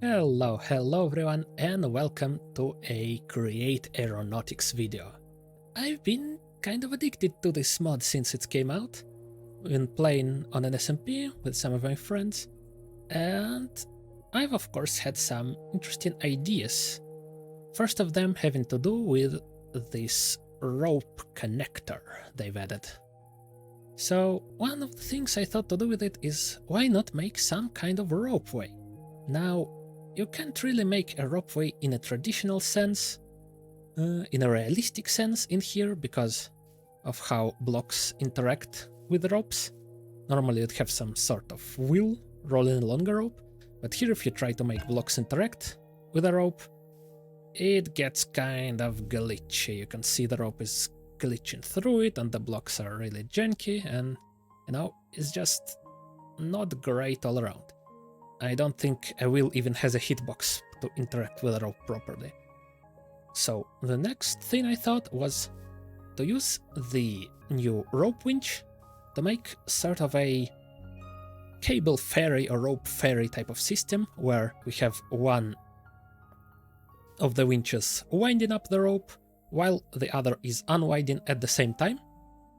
Hello everyone, and welcome to a Create Aeronautics video. I've been kind of addicted to this mod since it came out. Been playing on an SMP with some of my friends, and I've of course had some interesting ideas. First of them having to do with this rope connector they've added. So one of the things I thought to do with it is, why not make some kind of ropeway? Now, you can't really make a ropeway in a traditional sense, in a realistic sense in here, because of how blocks interact with the ropes. Normally you'd have some sort of wheel rolling along a rope, but here if you try to make blocks interact with a rope, it gets kind of glitchy. You can see the rope is glitching through it and the blocks are really janky, and it's just not great all around. I don't think a wheel even has a hitbox to interact with a rope properly. So the next thing I thought was to use the new rope winch to make sort of a cable ferry or rope ferry type of system, where we have one of the winches winding up the rope while the other is unwinding at the same time,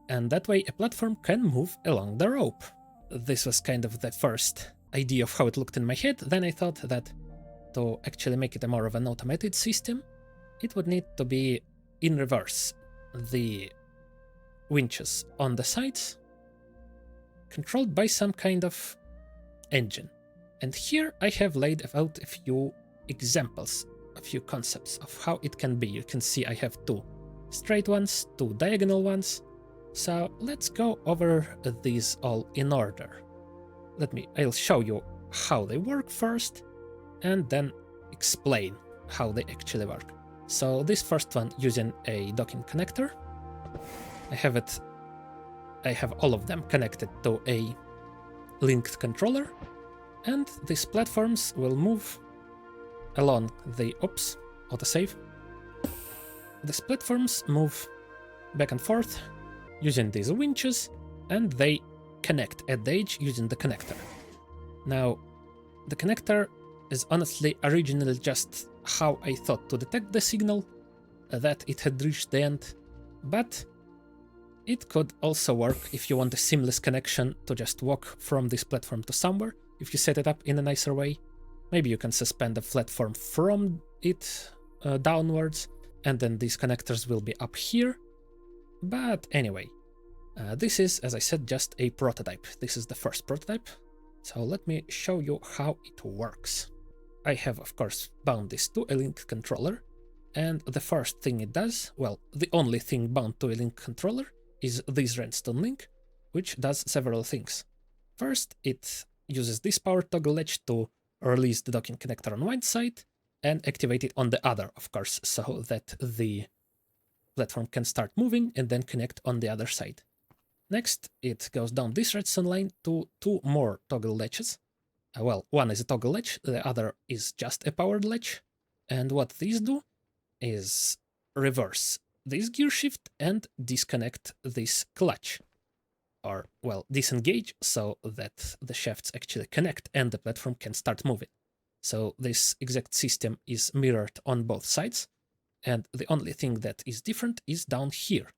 and that way a platform can move along the rope. This was kind of the first idea of how it looked in my head. Then I thought that to actually make it a more of an automated system, it would need to be in reverse. The winches on the sides controlled by some kind of engine. And here I have laid out a few examples, a few concepts of how it can be. You can see I have two straight ones, two diagonal ones. So let's go over these all in order. I'll show you how they work first, and then explain how they actually work. So this first one using a docking connector. I have all of them connected to a linked controller, and these platforms will move along the autosave. These platforms move back and forth using these winches, and they connect at the edge using the connector. Now, the connector is honestly originally just how I thought to detect the signal that it had reached the end, but it could also work if you want a seamless connection to just walk from this platform to somewhere. If you set it up in a nicer way, maybe you can suspend the platform from it downwards, and then these connectors will be up here. But anyway, this is, as I said, just a prototype. This is the first prototype. So let me show you how it works. I have, of course, bound this to a link controller, and the first thing it does, well, the only thing bound to a link controller, is this redstone link, which does several things. First, it uses this power toggle latch to release the docking connector on one side and activate it on the other, of course, so that the platform can start moving and then connect on the other side. Next, it goes down this redstone line to two more toggle latches. Well, one is a toggle latch, the other is just a powered latch. And what these do is reverse this gear shift and disconnect this clutch. Or, well, disengage so that the shafts actually connect and the platform can start moving. So this exact system is mirrored on both sides, and the only thing that is different is down here.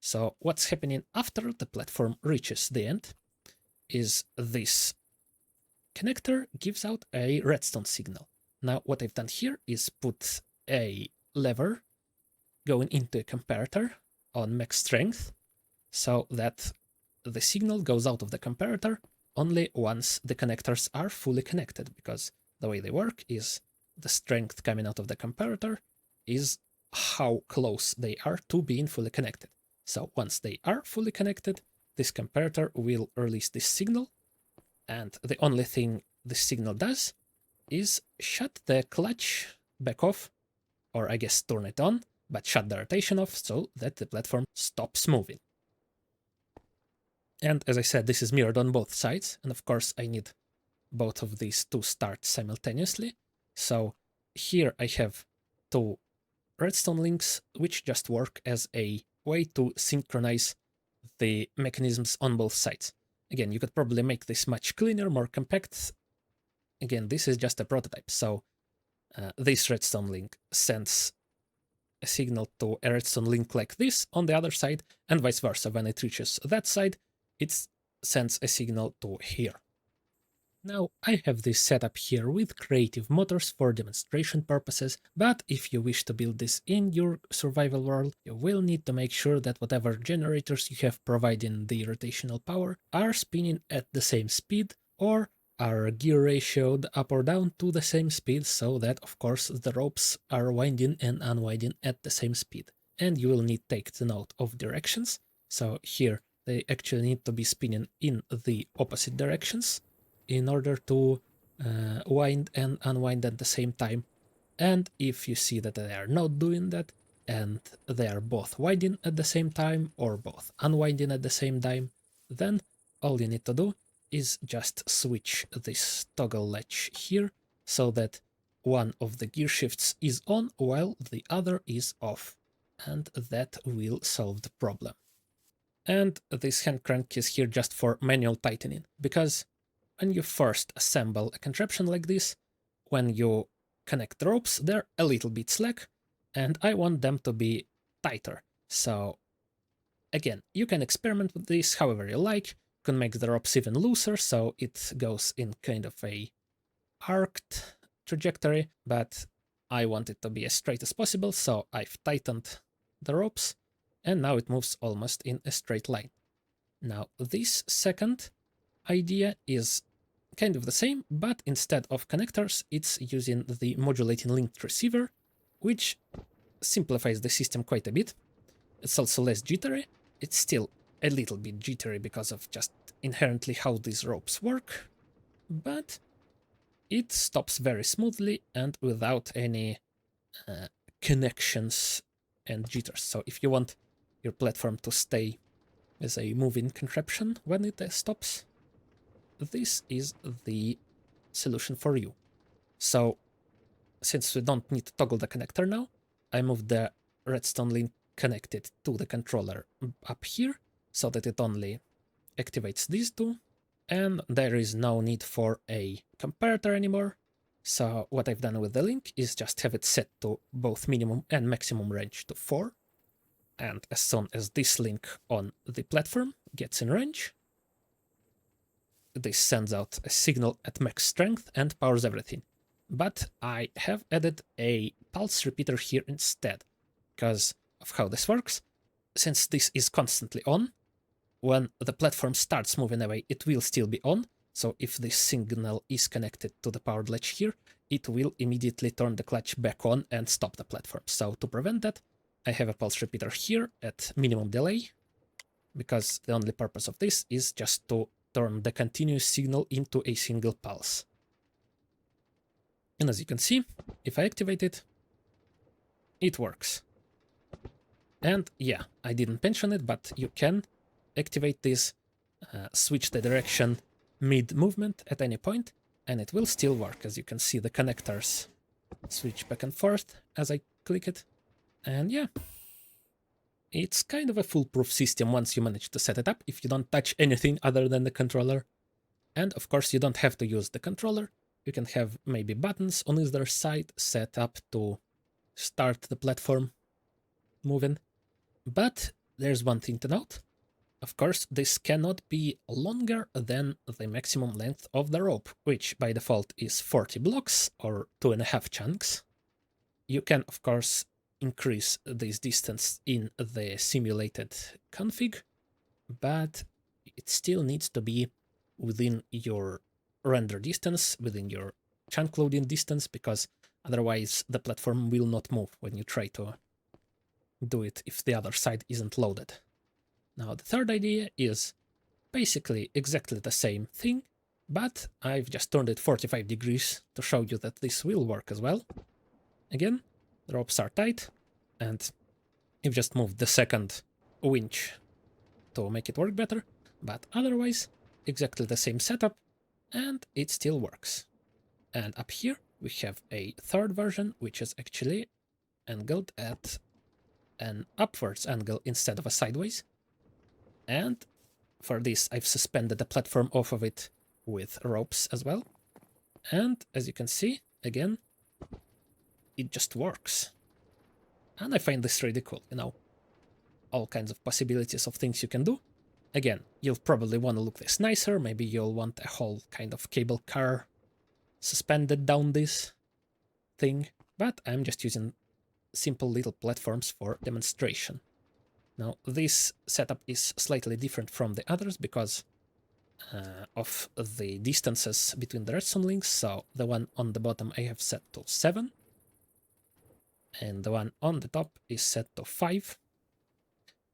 So what's happening after the platform reaches the end is this connector gives out a redstone signal. Now what I've done here is put a lever going into a comparator on max strength, so that the signal goes out of the comparator only once the connectors are fully connected, because the way they work is the strength coming out of the comparator is how close they are to being fully connected. So once they are fully connected, this comparator will release this signal, and the only thing this signal does is shut the clutch back off, or I guess turn it on, but shut the rotation off so that the platform stops moving. And as I said, this is mirrored on both sides, and of course I need both of these to start simultaneously. So here I have two redstone links which just work as a way to synchronize the mechanisms on both sides. Again, you could probably make this much cleaner, more compact, again, this is just a prototype, so this redstone link sends a signal to a redstone link like this on the other side, and vice versa. When it reaches that side, it sends a signal to here. Now, I have this set up here with creative motors for demonstration purposes, but if you wish to build this in your survival world, you will need to make sure that whatever generators you have providing the rotational power are spinning at the same speed, or are gear ratioed up or down to the same speed, so that, of course, the ropes are winding and unwinding at the same speed. And you will need to take the note of directions, so here they actually need to be spinning in the opposite directions in order to wind and unwind at the same time. And if you see that they are not doing that, and they are both winding at the same time or both unwinding at the same time, then all you need to do is just switch this toggle latch here so that one of the gear shifts is on while the other is off, and that will solve the problem. And this hand crank is here just for manual tightening, because when you first assemble a contraption like this, when you connect the ropes, they're a little bit slack, and I want them to be tighter. So again, you can experiment with this however you like. You can make the ropes even looser, so it goes in kind of a arced trajectory, but I want it to be as straight as possible, so I've tightened the ropes, and now it moves almost in a straight line. Now, this second idea is kind of the same, but instead of connectors, it's using the modulating linked receiver, which simplifies the system quite a bit. It's also less jittery. It's still a little bit jittery because of just inherently how these ropes work, but it stops very smoothly and without any connections and jitters. So if you want your platform to stay as a moving contraption when it stops, this is the solution for you. So since we don't need to toggle the connector now, I moved the redstone link connected to the controller up here so that it only activates these two, and there is no need for a comparator anymore. So what I've done with the link is just have it set to both minimum and maximum range to 4, and as soon as this link on the platform gets in range, this sends out a signal at max strength and powers everything. But I have added a pulse repeater here instead, because of how this works. Since this is constantly on, when the platform starts moving away, it will still be on. So if this signal is connected to the powered latch here, it will immediately turn the clutch back on and stop the platform. So to prevent that, I have a pulse repeater here at minimum delay, because the only purpose of this is just to turn the continuous signal into a single pulse. And as you can see, if I activate it, it works. And yeah, I didn't mention it, but you can activate this, switch the direction mid-movement at any point, and it will still work. As you can see, the connectors switch back and forth as I click it. And yeah, it's kind of a foolproof system once you manage to set it up, if you don't touch anything other than the controller. And of course, you don't have to use the controller. You can have maybe buttons on either side set up to start the platform moving. But there's one thing to note. Of course, this cannot be longer than the maximum length of the rope, which by default is 40 blocks or 2.5 chunks. You can, of course, increase this distance in the simulated config, but it still needs to be within your render distance, within your chunk loading distance, because otherwise the platform will not move when you try to do it if the other side isn't loaded. Now the third idea is basically exactly the same thing, but I've just turned it 45 degrees to show you that this will work as well. Again, the ropes are tight, and you've just moved the second winch to make it work better, but otherwise exactly the same setup, and it still works. And up here we have a third version, which is actually angled at an upwards angle instead of a sideways. And for this, I've suspended the platform off of it with ropes as well. And as you can see, again, it just works. And I find this really cool, you know, all kinds of possibilities of things you can do. Again, you'll probably want to look this nicer, maybe you'll want a whole kind of cable car suspended down this thing, but I'm just using simple little platforms for demonstration. Now, this setup is slightly different from the others because of the distances between the redstone links, so the one on the bottom I have set to 7, and the one on the top is set to 5.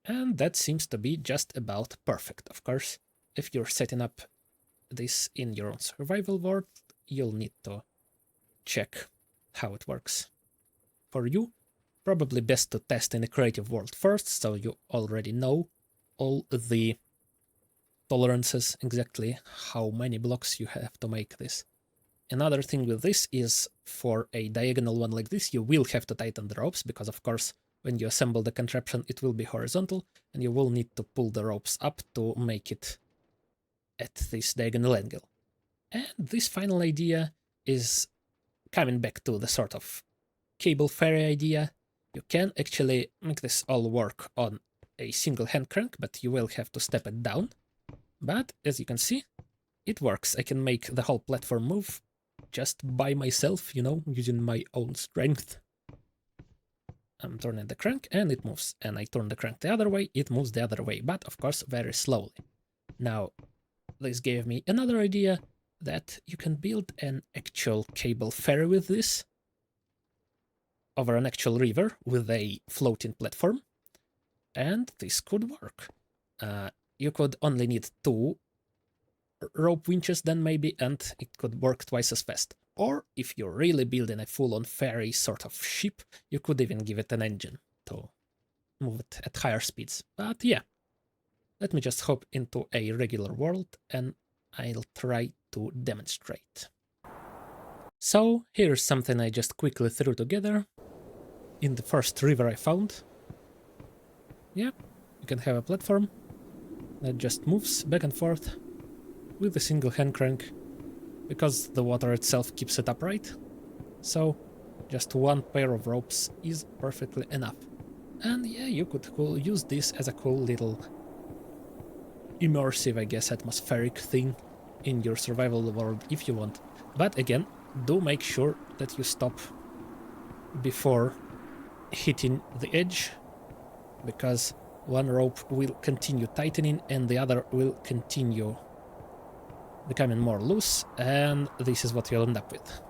And that seems to be just about perfect. Of course, if you're setting up this in your own survival world, you'll need to check how it works. For you, probably best to test in a creative world first, so you already know all the tolerances, exactly how many blocks you have to make this. Another thing with this is, for a diagonal one like this, you will have to tighten the ropes, because of course when you assemble the contraption it will be horizontal, and you will need to pull the ropes up to make it at this diagonal angle. And this final idea is coming back to the sort of cable ferry idea. You can actually make this all work on a single hand crank, but you will have to step it down. But as you can see, it works. I can make the whole platform move just by myself, you know, using my own strength. I'm turning the crank and it moves, and I turn the crank the other way, it moves the other way, but of course very slowly. Now, this gave me another idea that you can build an actual cable ferry with this over an actual river with a floating platform, and this could work. You could only need 2 rope winches then maybe, and it could work twice as fast. Or if you're really building a full-on ferry sort of ship, you could even give it an engine to move it at higher speeds. But yeah, let me just hop into a regular world and I'll try to demonstrate. So here's something I just quickly threw together in the first river I found. Yeah, you can have a platform that just moves back and forth with a single hand crank, because the water itself keeps it upright. So just 1 pair of ropes is perfectly enough. And yeah, you could use this as a cool little immersive, I guess, atmospheric thing in your survival world if you want. But again, do make sure that you stop before hitting the edge, because one rope will continue tightening and the other will continue becoming more loose, and this is what you'll end up with.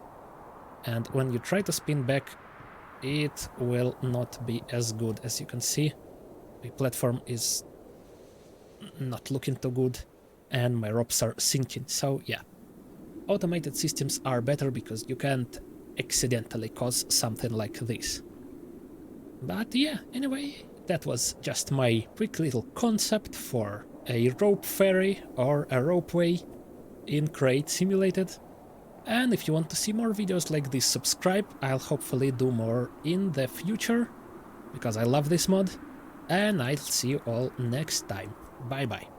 And when you try to spin back, it will not be as good. As you can see, the platform is not looking too good and my ropes are sinking. So yeah, automated systems are better because you can't accidentally cause something like this. But yeah, anyway, that was just my quick little concept for a rope ferry or a ropeway in Crate Simulated. And if you want to see more videos like this, subscribe. I'll hopefully do more in the future, because I love this mod. And I'll see you all next time. Bye bye.